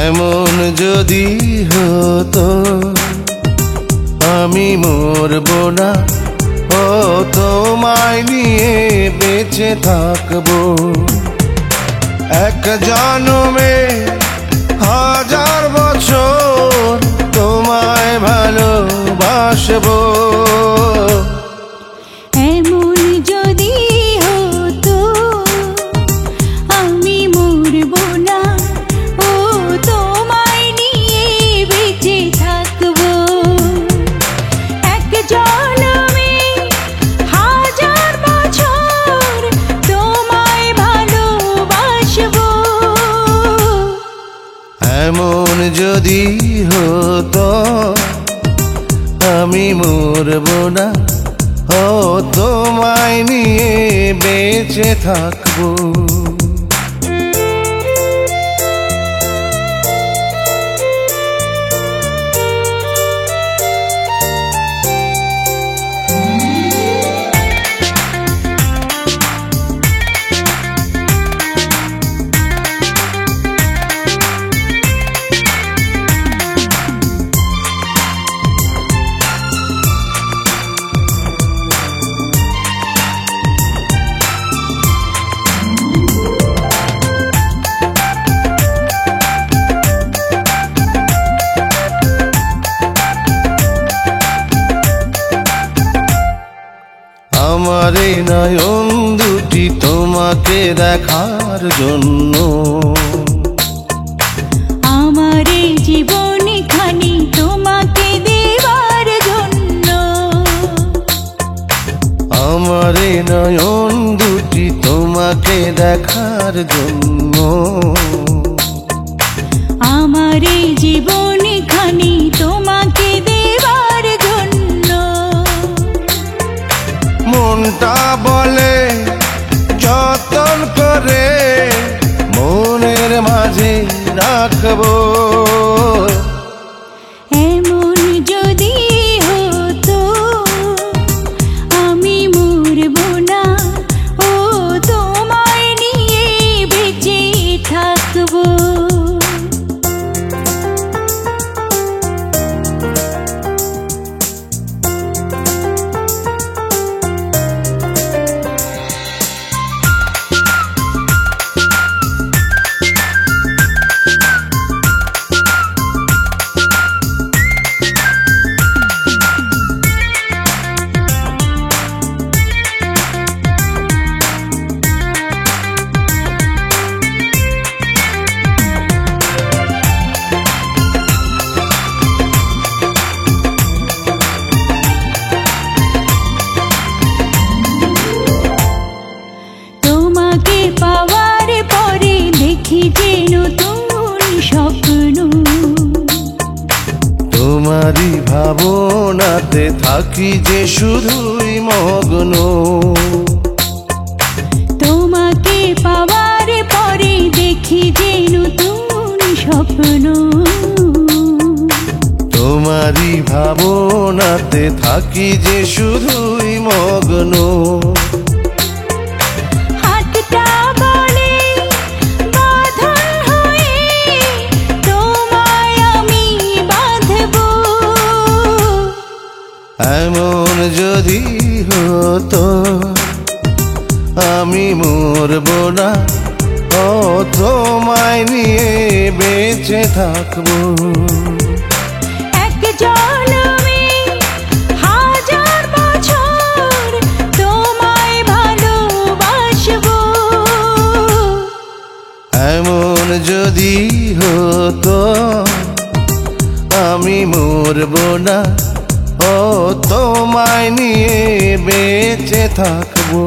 এমন যদি হতো আমি মরব না, ও তোমায় নিয়ে বেঁচে থাকবো। এক জন্মে হাজার বছর তোমায় ভালোবাসবো। এমন যদি হতো আমি মরব না, ও তোমায় নিয়ে বেঁচে থাকবো। এক জন্মে হাজার বছর তোমায় ভালোবাসবো। এমন যদি হতো আমি মরব না, ও তোমায় নিয়ে বেঁচে থাকবো। আমার এই নয়ন দুটি তোমাকে দেখার জন্য, আমার এই জীবন খানি তোমাকে দেবার জন্য। আমার এই নয়ন দুটি তোমাকে দেখার জন্য, আমার এই জীবন খানি তোমাকে দেবার জন্য। মনটা বলে যতন করে মনের মাঝে রাখবো। এমন যদি হতো আমি মরব না, ও তোমায় নিয়ে বেঁচে থাকবো। তোমাকে পাওয়ার পরে দেখি যে নতুন স্বপ্ন, তোমারই ভাবনাতে থাকি যে শুধুই মগ্ন। তোমাকে পাওয়ার পরে দেখি যে নতুন স্বপ্ন, তোমারই ভাবনাতে থাকি যে শুধুই মগ্ন। হাতটা বলে বাঁধন হয়ে তোমায় আমি বাঁধবো। এমন যদি হতো আমি মরব না, ও তোমায় নিয়ে বেঁচে থাকবো। এক জন্মে হাজার বছর তোমায় ভালোবাসবো। এমন যদি হতো আমি মরব না, ও তোমায় নিয়ে বেঁচে থাকবো।